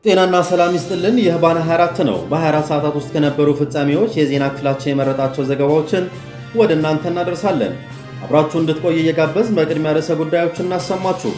ጤናና ሰላም ይስጥልን። ይህ ባና 24 ነው። በ24 ሰዓታት ውስጥ ከነበሩ ፍጻሜዎች የዜና ክፍላችን የመረጣቸው ዘገባዎችን ወደ እናንተ እናደርሳለን። አብራችሁ እንድትቆዩ እየጋበዝ በቅድሚያ ርዕሰ ጉዳዮችን እናሰማችሁ።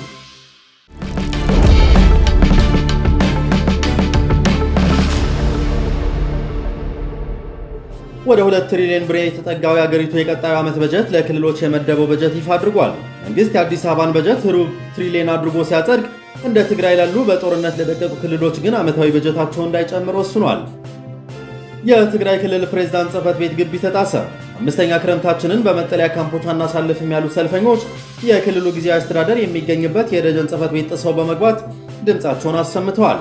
ወደ 2 ትሪሊዮን ብር የተጠጋው የአገሪቱ የቀጣዩ ዓመት በጀት ለክልሎች የመደበው በጀት ይፋ አድርጓል። መንግስት የአዲስ አበባን በጀት ሩብ ትሪሊዮን አድርጎ ሲያጸድቅ እንደ ትግራይ ላሉ በጦርነት ለደቀቁ ክልሎች ግን ዓመታዊ በጀታቸው እንዳይጨምር ወስኗል። የትግራይ ክልል ፕሬዝዳንት ጽሕፈት ቤት ግቢ ተጣሰ። አምስተኛ ክረምታችንን በመጠለያ ካምፖች አናሳልፍም ያሉ ሰልፈኞች የክልሉ ጊዜያዊ አስተዳደር የሚገኝበት የደጀን ጽሕፈት ቤት ጥሰው በመግባት ድምፃቸውን አሰምተዋል።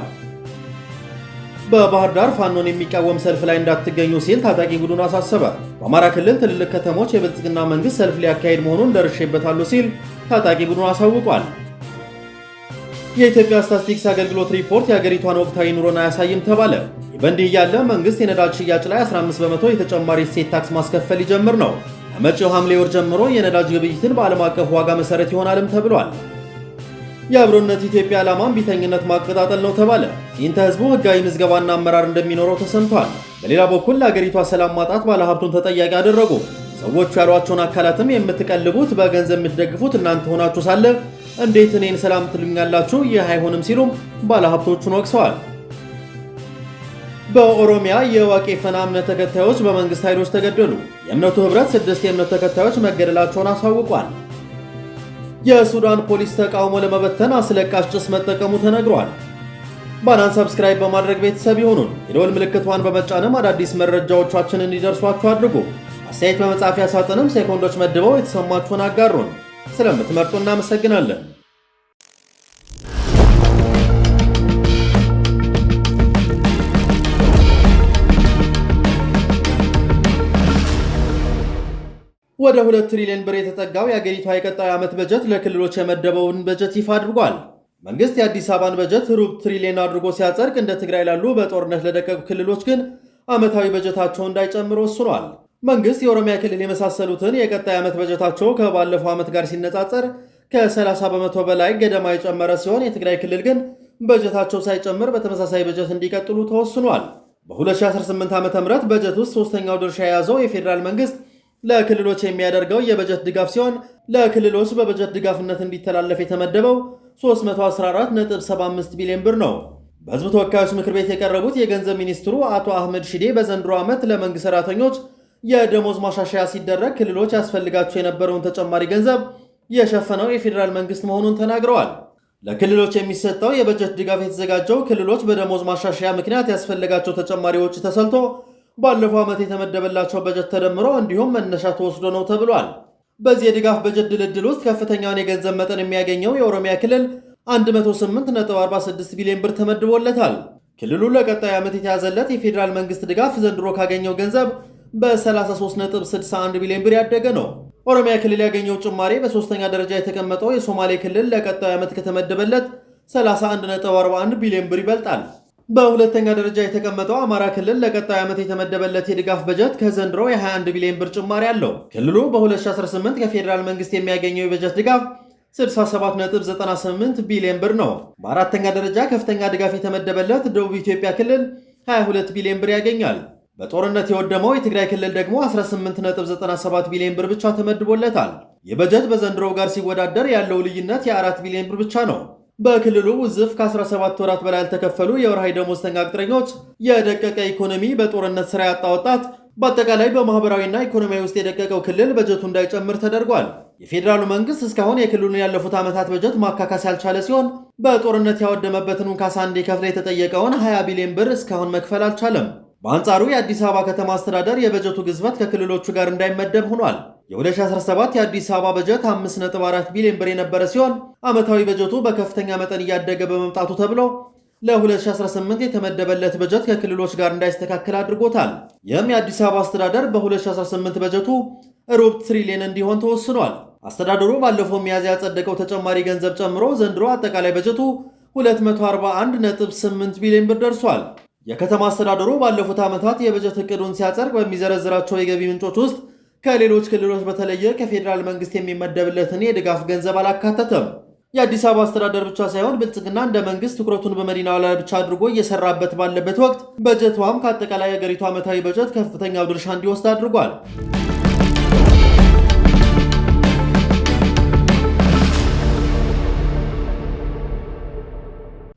በባህር ዳር ፋኖን የሚቃወም ሰልፍ ላይ እንዳትገኙ ሲል ታጣቂ ቡድኑ አሳሰበ። በአማራ ክልል ትልልቅ ከተሞች የብልጽግና መንግስት ሰልፍ ሊያካሄድ መሆኑን ደርሼበታለሁ ሲል ታጣቂ ቡድኑ አሳውቋል። የኢትዮጵያ ስታትስቲክስ አገልግሎት ሪፖርት የአገሪቷን ወቅታዊ ኑሮን አያሳይም ተባለ። በእንዲህ እያለ መንግስት የነዳጅ ሽያጭ ላይ 15 በመቶ የተጨማሪ እሴት ታክስ ማስከፈል ሊጀምር ነው። ከመጪው ሐምሌ ወር ጀምሮ የነዳጅ ግብይትን በዓለም አቀፍ ዋጋ መሰረት ይሆናልም ተብሏል። የአብሮነት ኢትዮጵያ ዓላማን ቢተኝነት ማቀጣጠል ነው ተባለ። ይህንተ ህዝቡ ህጋዊ ምዝገባና አመራር እንደሚኖረው ተሰምቷል። በሌላ በኩል ለአገሪቷ ሰላም ማጣት ባለሀብቱን ተጠያቂ አደረጉ። ሰዎቹ ያሏቸውን አካላትም የምትቀልቡት በገንዘብ የምትደግፉት እናንተ ሆናችሁ ሳለ እንዴት እኔን ሰላም ትሉኛላችሁ? ይህ አይሆንም ሲሉም ባለሀብቶቹን ወቅሰዋል። በኦሮሚያ የዋቄፈና እምነት ተከታዮች በመንግስት ኃይሎች ተገደሉ። የእምነቱ ህብረት 6 የእምነት ተከታዮች መገደላቸውን አሳውቋል። የሱዳን ፖሊስ ተቃውሞ ለመበተን አስለቃሽ ጭስ መጠቀሙ ተነግሯል። ባናን ሰብስክራይብ በማድረግ ቤተሰብ ይሁኑን። የደወል ምልክቷን በመጫንም አዳዲስ መረጃዎቻችንን እንዲደርሷችሁ አድርጉ። አስተያየት በመጻፊያ ሳጥንም ሴኮንዶች መድበው የተሰማችሁን አጋሩን። ስለምትመርጡ እናመሰግናለን። ወደ 2 ትሪሊዮን ብር የተጠጋው የአገሪቷ የቀጣዩ ዓመት በጀት ለክልሎች የመደበውን በጀት ይፋ አድርጓል። መንግስት የአዲስ አበባን በጀት ሩብ ትሪሊዮን አድርጎ ሲያጸድቅ እንደ ትግራይ ላሉ በጦርነት ለደቀቁ ክልሎች ግን ዓመታዊ በጀታቸው እንዳይጨምር ወስኗል። መንግስት የኦሮሚያ ክልል የመሳሰሉትን የቀጣይ ዓመት በጀታቸው ከባለፈው ዓመት ጋር ሲነጻጸር ከ30 በመቶ በላይ ገደማ የጨመረ ሲሆን የትግራይ ክልል ግን በጀታቸው ሳይጨምር በተመሳሳይ በጀት እንዲቀጥሉ ተወስኗል። በ2018 ዓ.ም በጀት ውስጥ ሶስተኛው ድርሻ የያዘው የፌዴራል መንግስት ለክልሎች የሚያደርገው የበጀት ድጋፍ ሲሆን ለክልሎች በበጀት ድጋፍነት እንዲተላለፍ የተመደበው 314.75 ቢሊዮን ብር ነው። በሕዝብ ተወካዮች ምክር ቤት የቀረቡት የገንዘብ ሚኒስትሩ አቶ አህመድ ሺዴ በዘንድሮ ዓመት ለመንግስት ሰራተኞች የደሞዝ ማሻሻያ ሲደረግ ክልሎች ያስፈልጋቸው የነበረውን ተጨማሪ ገንዘብ የሸፈነው የፌዴራል መንግስት መሆኑን ተናግረዋል። ለክልሎች የሚሰጠው የበጀት ድጋፍ የተዘጋጀው ክልሎች በደሞዝ ማሻሻያ ምክንያት ያስፈልጋቸው ተጨማሪ ወጪ ተሰልቶ ባለፈው ዓመት የተመደበላቸው በጀት ተደምሮ እንዲሁም መነሻ ተወስዶ ነው ተብሏል። በዚህ የድጋፍ በጀት ድልድል ውስጥ ከፍተኛውን የገንዘብ መጠን የሚያገኘው የኦሮሚያ ክልል 108.46 ቢሊዮን ብር ተመድቦለታል። ክልሉ ለቀጣዩ ዓመት የተያዘለት የፌዴራል መንግስት ድጋፍ ዘንድሮ ካገኘው ገንዘብ በ33.61 ቢሊዮን ብር ያደገ ነው። ኦሮሚያ ክልል ያገኘው ጭማሬ በሶስተኛ ደረጃ የተቀመጠው የሶማሌ ክልል ለቀጣዩ ዓመት ከተመደበለት 31.41 ቢሊዮን ብር ይበልጣል። በሁለተኛ ደረጃ የተቀመጠው አማራ ክልል ለቀጣዩ ዓመት የተመደበለት የድጋፍ በጀት ከዘንድሮ የ21 ቢሊዮን ብር ጭማሪ አለው። ክልሉ በ2018 ከፌዴራል መንግስት የሚያገኘው የበጀት ድጋፍ 67.98 ቢሊዮን ብር ነው። በአራተኛ ደረጃ ከፍተኛ ድጋፍ የተመደበለት ደቡብ ኢትዮጵያ ክልል 22 ቢሊዮን ብር ያገኛል። በጦርነት የወደመው የትግራይ ክልል ደግሞ 18.97 ቢሊዮን ብር ብቻ ተመድቦለታል። የበጀት በዘንድሮው ጋር ሲወዳደር ያለው ልዩነት የ4 ቢሊዮን ብር ብቻ ነው። በክልሉ ውዝፍ ከ17 ወራት በላይ ያልተከፈሉ የወርሃዊ ደሞዝተኛ ቅጥረኞች፣ የደቀቀ ኢኮኖሚ፣ በጦርነት ስራ ያጣ ወጣት፣ በአጠቃላይ በማህበራዊና ኢኮኖሚያዊ ውስጥ የደቀቀው ክልል በጀቱ እንዳይጨምር ተደርጓል። የፌዴራሉ መንግስት እስካሁን የክልሉን ያለፉት ዓመታት በጀት ማካካስ ያልቻለ ሲሆን በጦርነት ያወደመበትን ካሳ እንዲከፍል የተጠየቀውን 20 ቢሊዮን ብር እስካሁን መክፈል አልቻለም። በአንጻሩ የአዲስ አበባ ከተማ አስተዳደር የበጀቱ ግዝፈት ከክልሎቹ ጋር እንዳይመደብ ሆኗል። የ2017 የአዲስ አበባ በጀት 5.4 ቢሊዮን ብር የነበረ ሲሆን ዓመታዊ በጀቱ በከፍተኛ መጠን እያደገ በመምጣቱ ተብሎ ለ2018 የተመደበለት በጀት ከክልሎች ጋር እንዳይስተካከል አድርጎታል። ይህም የአዲስ አበባ አስተዳደር በ2018 በጀቱ ሩብ ትሪሊዮን እንዲሆን ተወስኗል። አስተዳደሩ ባለፈው ሚያዝያ ያጸደቀው ተጨማሪ ገንዘብ ጨምሮ ዘንድሮ አጠቃላይ በጀቱ 241.8 ቢሊዮን ብር ደርሷል። የከተማ አስተዳደሩ ባለፉት ዓመታት የበጀት እቅዱን ሲያጸድቅ በሚዘረዝራቸው የገቢ ምንጮች ውስጥ ከሌሎች ክልሎች በተለየ ከፌዴራል መንግስት የሚመደብለትን የድጋፍ ገንዘብ አላካተተም። የአዲስ አበባ አስተዳደር ብቻ ሳይሆን ብልጽግና እንደ መንግስት ትኩረቱን በመዲናዋ ላይ ብቻ አድርጎ እየሰራበት ባለበት ወቅት በጀቷም ከአጠቃላይ የሀገሪቱ ዓመታዊ በጀት ከፍተኛው ድርሻ እንዲወስድ አድርጓል።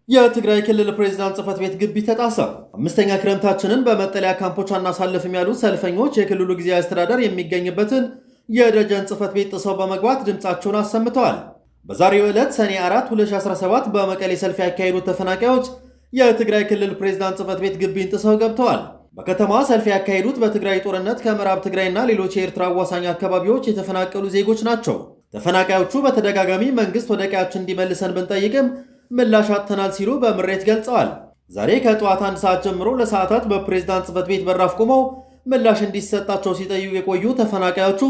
የትግራይ ክልል ፕሬዝዳንት ጽሕፈት ቤት ግቢ ተጣሰ። አምስተኛ ክረምታችንን በመጠለያ ካምፖች አናሳልፍም ያሉት ሰልፈኞች የክልሉ ጊዜያዊ አስተዳደር የሚገኝበትን የደጀን ጽሕፈት ቤት ጥሰው በመግባት ድምፃቸውን አሰምተዋል። በዛሬው ዕለት ሰኔ 4 2017 በመቀሌ ሰልፍ ያካሄዱት ተፈናቃዮች የትግራይ ክልል ፕሬዝዳንት ጽሕፈት ቤት ግቢን ጥሰው ገብተዋል። በከተማዋ ሰልፍ ያካሄዱት በትግራይ ጦርነት ከምዕራብ ትግራይና ሌሎች የኤርትራ አዋሳኝ አካባቢዎች የተፈናቀሉ ዜጎች ናቸው። ተፈናቃዮቹ በተደጋጋሚ መንግስት ወደ ቀያችን እንዲመልሰን ብንጠይቅም ምላሽ አጥተናል ሲሉ በምሬት ገልጸዋል። ዛሬ ከጠዋት 1 ሰዓት ጀምሮ ለሰዓታት በፕሬዝዳንት ጽሕፈት ቤት በራፍ ቆመው ምላሽ እንዲሰጣቸው ሲጠይቁ የቆዩ ተፈናቃዮቹ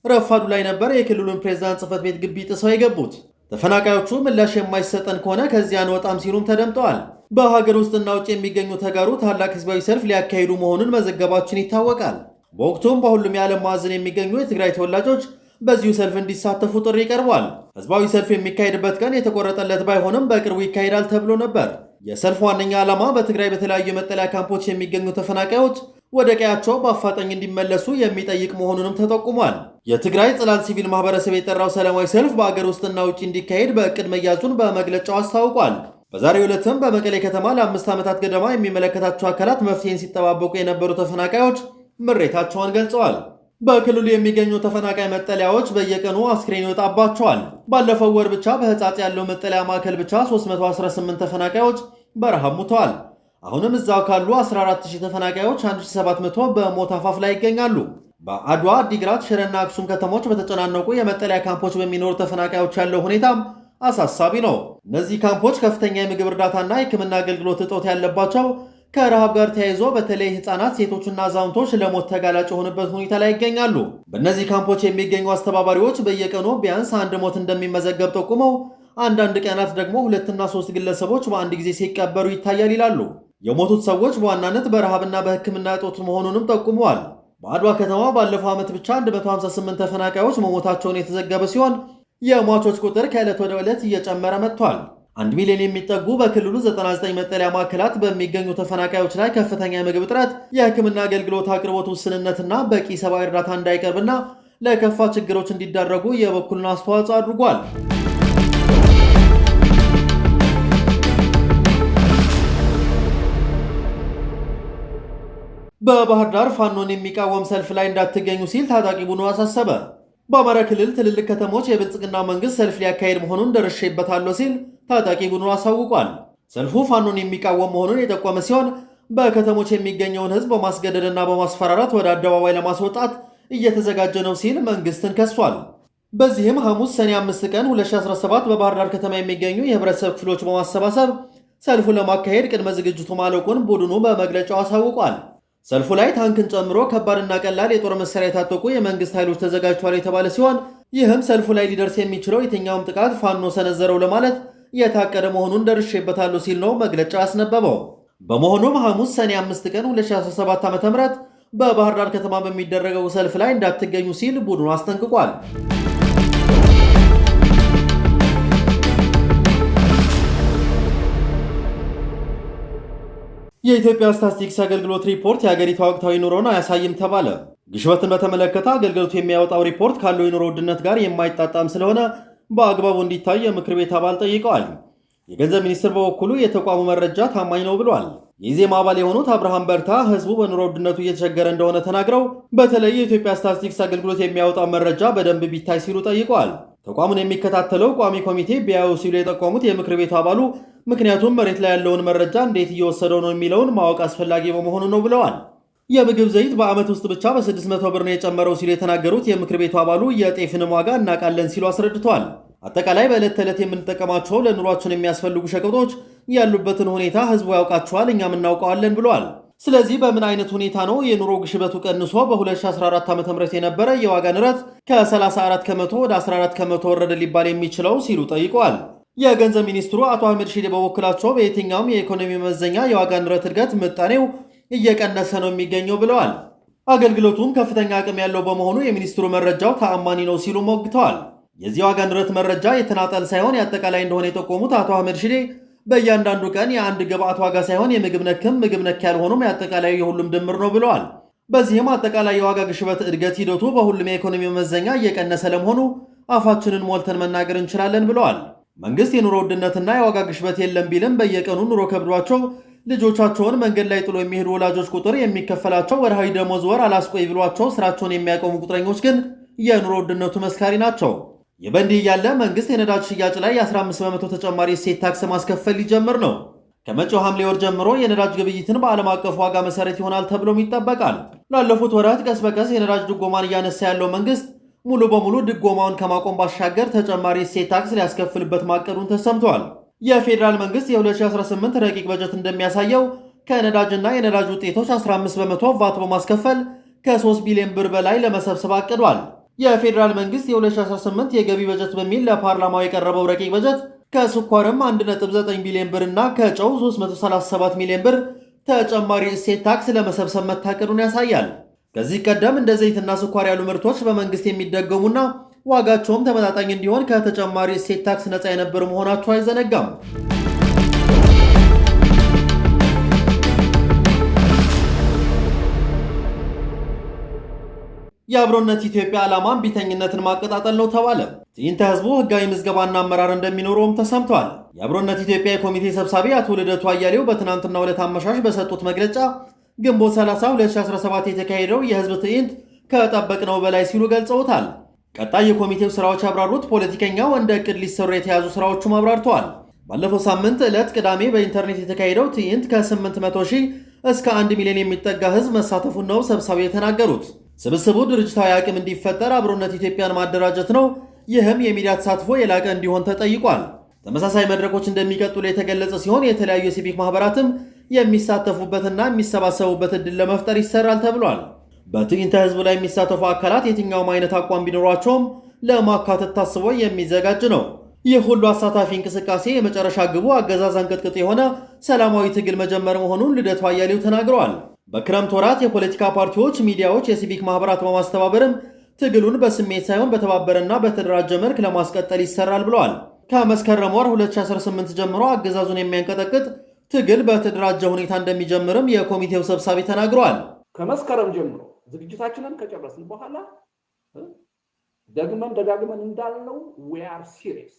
ረፋዱ ላይ ነበር የክልሉን ፕሬዝዳንት ጽሕፈት ቤት ግቢ ጥሰው የገቡት። ተፈናቃዮቹ ምላሽ የማይሰጠን ከሆነ ከዚያ አንወጣም ሲሉም ተደምጠዋል። በሀገር ውስጥና ውጭ የሚገኙ ተጋሩ ታላቅ ህዝባዊ ሰልፍ ሊያካሂዱ መሆኑን መዘገባችን ይታወቃል። በወቅቱም በሁሉም የዓለም ማዕዘን የሚገኙ የትግራይ ተወላጆች በዚሁ ሰልፍ እንዲሳተፉ ጥሪ ቀርቧል። ህዝባዊ ሰልፍ የሚካሄድበት ቀን የተቆረጠለት ባይሆንም በቅርቡ ይካሄዳል ተብሎ ነበር። የሰልፍ ዋነኛ ዓላማ በትግራይ በተለያዩ የመጠለያ ካምፖች የሚገኙ ተፈናቃዮች ወደ ቀያቸው በአፋጣኝ እንዲመለሱ የሚጠይቅ መሆኑንም ተጠቁሟል። የትግራይ ጽላል ሲቪል ማህበረሰብ የጠራው ሰላማዊ ሰልፍ በአገር ውስጥና ውጭ እንዲካሄድ በእቅድ መያዙን በመግለጫው አስታውቋል። በዛሬው ዕለትም በመቀሌ ከተማ ለ5 ዓመታት ገደማ የሚመለከታቸው አካላት መፍትሄን ሲጠባበቁ የነበሩ ተፈናቃዮች ምሬታቸውን ገልጸዋል። በክልሉ የሚገኙ ተፈናቃይ መጠለያዎች በየቀኑ አስክሬን ይወጣባቸዋል። ባለፈው ወር ብቻ በሕጻጽ ያለው መጠለያ ማዕከል ብቻ 318 ተፈናቃዮች በረሃብ ሙተዋል። አሁንም እዛው ካሉ 14000 ተፈናቃዮች 1700 በሞት አፋፍ ላይ ይገኛሉ። በአድዋ፣ አዲግራት፣ ሽረና አክሱም ከተሞች በተጨናነቁ የመጠለያ ካምፖች በሚኖሩ ተፈናቃዮች ያለው ሁኔታም አሳሳቢ ነው። እነዚህ ካምፖች ከፍተኛ የምግብ እርዳታና የሕክምና አገልግሎት እጦት ያለባቸው፣ ከረሃብ ጋር ተያይዞ በተለይ ህፃናት፣ ሴቶችና አዛውንቶች ለሞት ተጋላጭ የሆኑበት ሁኔታ ላይ ይገኛሉ። በእነዚህ ካምፖች የሚገኙ አስተባባሪዎች በየቀኑ ቢያንስ 1 ሞት እንደሚመዘገብ ጠቁመው አንዳንድ ቀናት ደግሞ 2 እና 3 ግለሰቦች በአንድ ጊዜ ሲቀበሩ ይታያል ይላሉ። የሞቱት ሰዎች በዋናነት በረሃብና በሕክምና እጦት መሆኑንም ጠቁመዋል። በአድዋ ከተማ ባለፈው ዓመት ብቻ 158 ተፈናቃዮች መሞታቸውን የተዘገበ ሲሆን የሟቾች ቁጥር ከዕለት ወደ ዕለት እየጨመረ መጥቷል። 1 ሚሊዮን የሚጠጉ በክልሉ 99 መጠለያ ማዕከላት በሚገኙ ተፈናቃዮች ላይ ከፍተኛ የምግብ እጥረት፣ የሕክምና አገልግሎት አቅርቦት ውስንነትና በቂ ሰብአዊ እርዳታ እንዳይቀርብና ለከፋ ችግሮች እንዲዳረጉ የበኩሉን አስተዋጽኦ አድርጓል። በባህር ዳር ፋኖን የሚቃወም ሰልፍ ላይ እንዳትገኙ ሲል ታጣቂ ቡድኑ አሳሰበ። በአማራ ክልል ትልልቅ ከተሞች የብልጽግና መንግስት ሰልፍ ሊያካሄድ መሆኑን ደርሼበታለሁ ሲል ታጣቂ ቡድኑ አሳውቋል። ሰልፉ ፋኖን የሚቃወም መሆኑን የጠቆመ ሲሆን በከተሞች የሚገኘውን ህዝብ በማስገደድና በማስፈራራት ወደ አደባባይ ለማስወጣት እየተዘጋጀ ነው ሲል መንግስትን ከሷል። በዚህም ሐሙስ ሰኔ 5 ቀን 2017 በባህር ዳር ከተማ የሚገኙ የህብረተሰብ ክፍሎች በማሰባሰብ ሰልፉን ለማካሄድ ቅድመ ዝግጅቱ ማለቁን ቡድኑ በመግለጫው አሳውቋል። ሰልፉ ላይ ታንክን ጨምሮ ከባድና ቀላል የጦር መሳሪያ የታጠቁ የመንግስት ኃይሎች ተዘጋጅቷል የተባለ ሲሆን ይህም ሰልፉ ላይ ሊደርስ የሚችለው የትኛውም ጥቃት ፋኖ ሰነዘረው ለማለት የታቀደ መሆኑን ደርሼበታለሁ ሲል ነው መግለጫው ያስነበበው። በመሆኑም ሐሙስ ሰኔ 5 ቀን 2017 ዓ.ም በባህር ዳር ከተማ በሚደረገው ሰልፍ ላይ እንዳትገኙ ሲል ቡድኑ አስጠንቅቋል። የኢትዮጵያ ስታትስቲክስ አገልግሎት ሪፖርት የአገሪቷ ወቅታዊ ኑሮን አያሳይም ተባለ። ግሽበትን በተመለከተ አገልግሎቱ የሚያወጣው ሪፖርት ካለው የኑሮ ውድነት ጋር የማይጣጣም ስለሆነ በአግባቡ እንዲታይ የምክር ቤት አባል ጠይቀዋል። የገንዘብ ሚኒስትር በበኩሉ የተቋሙ መረጃ ታማኝ ነው ብሏል። የኢዜማ አባል የሆኑት አብርሃም በርታ ህዝቡ በኑሮ ውድነቱ እየተቸገረ እንደሆነ ተናግረው በተለይ የኢትዮጵያ ስታትስቲክስ አገልግሎት የሚያወጣው መረጃ በደንብ ቢታይ ሲሉ ጠይቀዋል። ተቋሙን የሚከታተለው ቋሚ ኮሚቴ ቢያዩ ሲሉ የጠቆሙት የምክር ቤቱ አባሉ ምክንያቱም መሬት ላይ ያለውን መረጃ እንዴት እየወሰደው ነው የሚለውን ማወቅ አስፈላጊ በመሆኑ ነው ብለዋል። የምግብ ዘይት በዓመት ውስጥ ብቻ በ600 ብር ነው የጨመረው ሲሉ የተናገሩት የምክር ቤቱ አባሉ የጤፍንም ዋጋ እናውቃለን ሲሉ አስረድተዋል። አጠቃላይ በዕለት ተዕለት የምንጠቀማቸው ለኑሯችን የሚያስፈልጉ ሸቀጦች ያሉበትን ሁኔታ ህዝቡ ያውቃቸዋል፣ እኛም እናውቀዋለን ብለዋል። ስለዚህ በምን አይነት ሁኔታ ነው የኑሮ ግሽበቱ ቀንሶ በ2014 ዓ.ም የነበረ የዋጋ ንረት ከ34 ከመቶ ወደ 14 ከመቶ ወረደ ሊባል የሚችለው ሲሉ ጠይቀዋል። የገንዘብ ሚኒስትሩ አቶ አህመድ ሺዴ በበኩላቸው በየትኛውም የኢኮኖሚ መመዘኛ የዋጋ ንረት እድገት ምጣኔው እየቀነሰ ነው የሚገኘው ብለዋል። አገልግሎቱም ከፍተኛ አቅም ያለው በመሆኑ የሚኒስትሩ መረጃው ተአማኒ ነው ሲሉ ሞግተዋል። የዚህ ዋጋ ንረት መረጃ የተናጠል ሳይሆን የአጠቃላይ እንደሆነ የጠቆሙት አቶ አህመድ ሽዴ በእያንዳንዱ ቀን የአንድ ግብአት ዋጋ ሳይሆን የምግብ ነክም ምግብ ነክ ያልሆኑም የአጠቃላይ የሁሉም ድምር ነው ብለዋል። በዚህም አጠቃላይ የዋጋ ግሽበት እድገት ሂደቱ በሁሉም የኢኮኖሚ መመዘኛ እየቀነሰ ለመሆኑ አፋችንን ሞልተን መናገር እንችላለን ብለዋል። መንግስት የኑሮ ውድነትና የዋጋ ግሽበት የለም ቢልም በየቀኑ ኑሮ ከብዷቸው ልጆቻቸውን መንገድ ላይ ጥሎ የሚሄዱ ወላጆች ቁጥር የሚከፈላቸው ወርሃዊ ደሞዝ ወር አላስቆይ ብሏቸው ስራቸውን የሚያቆሙ ቁጥረኞች ግን የኑሮ ውድነቱ መስካሪ ናቸው። ይህ በእንዲህ እያለ መንግስት የነዳጅ ሽያጭ ላይ የ15 በመቶ ተጨማሪ እሴት ታክስ ማስከፈል ሊጀምር ነው። ከመጪው ሐምሌ ወር ጀምሮ የነዳጅ ግብይትን በዓለም አቀፍ ዋጋ መሰረት ይሆናል ተብሎም ይጠበቃል። ላለፉት ወራት ቀስ በቀስ የነዳጅ ድጎማን እያነሳ ያለው መንግስት ሙሉ በሙሉ ድጎማውን ከማቆም ባሻገር ተጨማሪ እሴት ታክስ ሊያስከፍልበት ማቀዱን ተሰምቷል። የፌዴራል መንግስት የ2018 ረቂቅ በጀት እንደሚያሳየው ከነዳጅና የነዳጅ ውጤቶች 15 በመቶ ቫት በማስከፈል ከ3 ቢሊዮን ብር በላይ ለመሰብሰብ አቅዷል። የፌዴራል መንግስት የ2018 የገቢ በጀት በሚል ለፓርላማው የቀረበው ረቂቅ በጀት ከስኳርም 1.9 ቢሊዮን ብር እና ከጨው 337 ሚሊዮን ብር ተጨማሪ እሴት ታክስ ለመሰብሰብ መታቀዱን ያሳያል። ከዚህ ቀደም እንደ ዘይትና ስኳር ያሉ ምርቶች በመንግስት የሚደገሙና ዋጋቸውም ተመጣጣኝ እንዲሆን ከተጨማሪ እሴት ታክስ ነፃ የነበሩ መሆናቸው አይዘነጋም። የአብሮነት ኢትዮጵያ ዓላማን ቢተኝነትን ማቀጣጠል ነው ተባለ። ትዕይንተ ህዝቡ ህጋዊ ምዝገባና አመራር እንደሚኖረውም ተሰምቷል። የአብሮነት ኢትዮጵያ የኮሚቴ ሰብሳቢ አቶ ልደቱ አያሌው በትናንትናው ዕለት አመሻሽ በሰጡት መግለጫ ግንቦት 30 2017 የተካሄደው የህዝብ ትዕይንት ከጠበቅነው በላይ ሲሉ ገልጸውታል። ቀጣይ የኮሚቴው ስራዎች ያብራሩት ፖለቲከኛው እንደ እቅድ ሊሰሩ የተያዙ ስራዎቹም አብራርተዋል። ባለፈው ሳምንት ዕለት ቅዳሜ በኢንተርኔት የተካሄደው ትዕይንት ከ800 ሺህ እስከ 1 ሚሊዮን የሚጠጋ ህዝብ መሳተፉን ነው ሰብሳቢው የተናገሩት። ስብስቡ ድርጅታዊ አቅም እንዲፈጠር አብሮነት ኢትዮጵያን ማደራጀት ነው። ይህም የሚዲያ ተሳትፎ የላቀ እንዲሆን ተጠይቋል። ተመሳሳይ መድረኮች እንደሚቀጥሉ የተገለጸ ሲሆን የተለያዩ የሲቪክ ማህበራትም የሚሳተፉበትና የሚሰባሰቡበት ዕድል ለመፍጠር ይሰራል ተብሏል። በትዕይንተ ህዝቡ ላይ የሚሳተፉ አካላት የትኛውም አይነት አቋም ቢኖሯቸውም ለማካተት ታስቦ የሚዘጋጅ ነው። ይህ ሁሉ አሳታፊ እንቅስቃሴ የመጨረሻ ግቡ አገዛዝ አንቀጥቅጥ የሆነ ሰላማዊ ትግል መጀመር መሆኑን ልደቱ አያሌው ተናግረዋል። በክረምት ወራት የፖለቲካ ፓርቲዎች፣ ሚዲያዎች፣ የሲቪክ ማህበራት በማስተባበርም ትግሉን በስሜት ሳይሆን በተባበረና በተደራጀ መልክ ለማስቀጠል ይሰራል ብለዋል። ከመስከረም ወር 2018 ጀምሮ አገዛዙን የሚያንቀጠቅጥ ትግል በተደራጀ ሁኔታ እንደሚጀምርም የኮሚቴው ሰብሳቢ ተናግረዋል። ከመስከረም ጀምሮ ዝግጅታችንን ከጨረስን በኋላ ደጋግመን እንዳልነው we are serious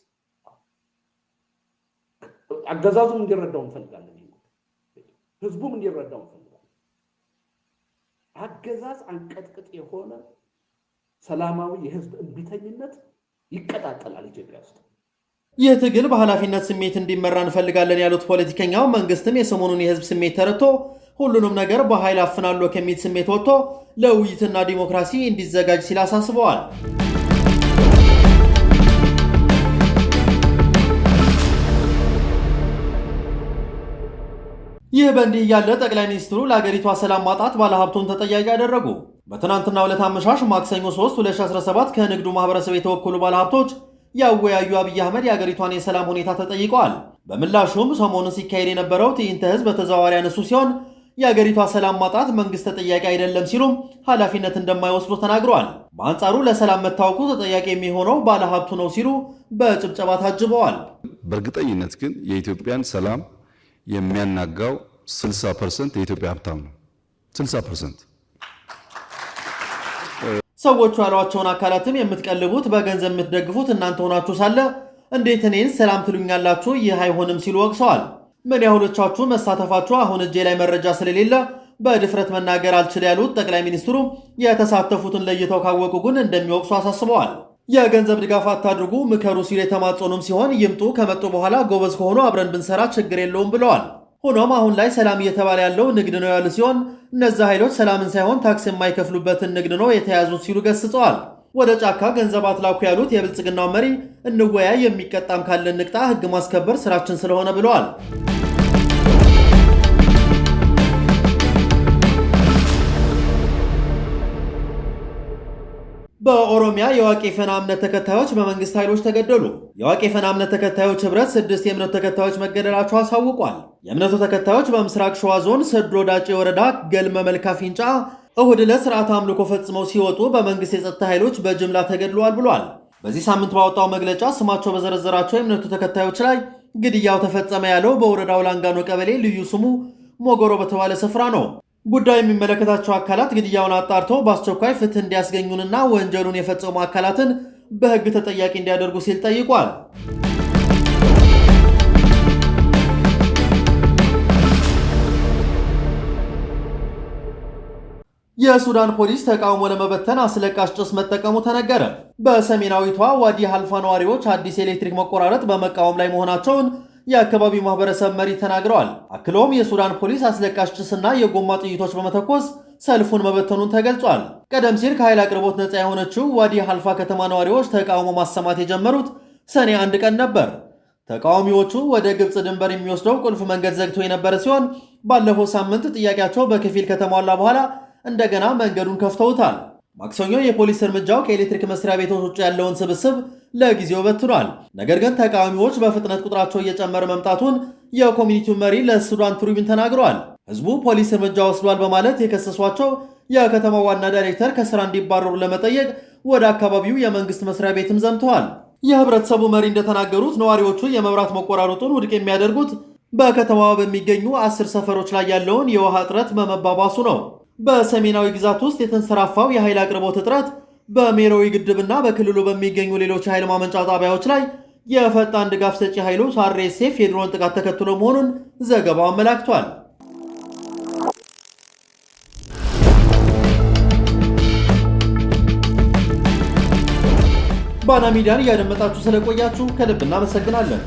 አገዛዙም እንዲረዳው እንፈልጋለን። ህዝቡም እንዲረዳው እንፈልጋለን። አገዛዝ አንቀጥቅጥ የሆነ ሰላማዊ የህዝብ እምቢተኝነት ይቀጣጠላል ኢትዮጵያ ውስጥ። ይህ ትግል በኃላፊነት ስሜት እንዲመራ እንፈልጋለን ያሉት ፖለቲከኛው መንግስትም የሰሞኑን የህዝብ ስሜት ተረድቶ ሁሉንም ነገር በኃይል አፍናለሁ ከሚል ስሜት ወጥቶ ለውይይትና ዲሞክራሲ እንዲዘጋጅ ሲል አሳስበዋል። ይህ በእንዲህ እያለ ጠቅላይ ሚኒስትሩ ለአገሪቷ ሰላም ማጣት ባለሀብቱን ተጠያቂ ያደረጉ። በትናንትናው ዕለት አመሻሽ ማክሰኞ 3 2017 ከንግዱ ማህበረሰብ የተወከሉ ባለሀብቶች ያወያዩ አብይ አህመድ የአገሪቷን የሰላም ሁኔታ ተጠይቀዋል። በምላሹም ሰሞኑን ሲካሄድ የነበረው ትዕይንተ ህዝብ በተዘዋዋሪ ያነሱ ሲሆን የአገሪቷ ሰላም ማጣት መንግስት ተጠያቂ አይደለም ሲሉም ኃላፊነት እንደማይወስዱ ተናግረዋል። በአንጻሩ ለሰላም መታወቁ ተጠያቂ የሚሆነው ባለሀብቱ ነው ሲሉ በጭብጨባ ታጅበዋል። በእርግጠኝነት ግን የኢትዮጵያን ሰላም የሚያናጋው 60% የኢትዮጵያ ሀብታም ነው። 60% ሰዎቹ ያሏቸውን አካላትም የምትቀልቡት በገንዘብ የምትደግፉት እናንተ ሆናችሁ ሳለ እንዴት እኔን ሰላም ትሉኛላችሁ? ይህ አይሆንም ሲሉ ወቅሰዋል። ምን ያህሎቻችሁ መሳተፋችሁ አሁን እጄ ላይ መረጃ ስለሌለ በድፍረት መናገር አልችል ያሉት ጠቅላይ ሚኒስትሩ የተሳተፉትን ለይተው ካወቁ ግን እንደሚወቅሱ አሳስበዋል። የገንዘብ ድጋፍ አታድርጉ፣ ምከሩ ሲሉ የተማጸኑም ሲሆን ይምጡ፣ ከመጡ በኋላ ጎበዝ ከሆኑ አብረን ብንሰራ ችግር የለውም ብለዋል። ሆኖም አሁን ላይ ሰላም እየተባለ ያለው ንግድ ነው ያሉ ሲሆን እነዚህ ኃይሎች ሰላምን ሳይሆን ታክስ የማይከፍሉበትን ንግድ ነው የተያዙት ሲሉ ገስጸዋል። ወደ ጫካ ገንዘብ አትላኩ ያሉት የብልጽግናው መሪ እንወያይ፣ የሚቀጣም ካለን ንቅጣ፣ ህግ ማስከበር ስራችን ስለሆነ ብለዋል። በኦሮሚያ የዋቄ ፈና እምነት ተከታዮች በመንግስት ኃይሎች ተገደሉ። የዋቄ ፈና እምነት ተከታዮች ህብረት 6 የእምነቱ ተከታዮች መገደላቸው አሳውቋል። የእምነቱ ተከታዮች በምስራቅ ሸዋ ዞን ሰዶ ዳጬ ወረዳ ገልመ መልካ ፊንጫ እሁድ ዕለት ስርዓተ አምልኮ ፈጽመው ሲወጡ በመንግስት የጸጥታ ኃይሎች በጅምላ ተገድለዋል ብሏል። በዚህ ሳምንት ባወጣው መግለጫ ስማቸው በዘረዘራቸው የእምነቱ ተከታዮች ላይ ግድያው ተፈጸመ ያለው በወረዳው ላንጋኖ ቀበሌ ልዩ ስሙ ሞጎሮ በተባለ ስፍራ ነው። ጉዳዩ የሚመለከታቸው አካላት ግድያውን አጣርተው በአስቸኳይ ፍትህ እንዲያስገኙንና ወንጀሉን የፈጸሙ አካላትን በሕግ ተጠያቂ እንዲያደርጉ ሲል ጠይቋል። የሱዳን ፖሊስ ተቃውሞ ለመበተን አስለቃሽ ጭስ መጠቀሙ ተነገረ። በሰሜናዊቷ ዋዲ ሀልፋ ነዋሪዎች አዲስ የኤሌክትሪክ መቆራረጥ በመቃወም ላይ መሆናቸውን የአካባቢው ማህበረሰብ መሪ ተናግረዋል። አክሎም የሱዳን ፖሊስ አስለቃሽ ጭስና የጎማ ጥይቶች በመተኮስ ሰልፉን መበተኑን ተገልጿል። ቀደም ሲል ከኃይል አቅርቦት ነፃ የሆነችው ዋዲ ሀልፋ ከተማ ነዋሪዎች ተቃውሞ ማሰማት የጀመሩት ሰኔ 1 ቀን ነበር። ተቃዋሚዎቹ ወደ ግብፅ ድንበር የሚወስደው ቁልፍ መንገድ ዘግቶ የነበረ ሲሆን ባለፈው ሳምንት ጥያቄያቸው በከፊል ከተሟላ በኋላ እንደገና መንገዱን ከፍተውታል። ማክሰኞ የፖሊስ እርምጃው ከኤሌክትሪክ መስሪያ ቤቶች ውጭ ያለውን ስብስብ ለጊዜው በትኗል። ነገር ግን ተቃዋሚዎች በፍጥነት ቁጥራቸው እየጨመረ መምጣቱን የኮሚኒቲው መሪ ለሱዳን ትሪቢዩን ተናግረዋል። ህዝቡ ፖሊስ እርምጃ ወስዷል በማለት የከሰሷቸው የከተማው ዋና ዳይሬክተር ከስራ እንዲባረሩ ለመጠየቅ ወደ አካባቢው የመንግስት መስሪያ ቤትም ዘምተዋል። የህብረተሰቡ መሪ እንደተናገሩት ነዋሪዎቹ የመብራት መቆራረጡን ውድቅ የሚያደርጉት በከተማዋ በሚገኙ 10 ሰፈሮች ላይ ያለውን የውሃ እጥረት በመባባሱ ነው። በሰሜናዊ ግዛት ውስጥ የተንሰራፋው የኃይል አቅርቦት እጥረት በሜሮዊ ግድብና በክልሉ በሚገኙ ሌሎች የኃይል ማመንጫ ጣቢያዎች ላይ የፈጣን ድጋፍ ሰጪ ኃይሎች RSF የድሮን ጥቃት ተከትሎ መሆኑን ዘገባው አመላክቷል። ባና ሚዲያን እያደመጣችሁ ስለቆያችሁ ከልብ እናመሰግናለን።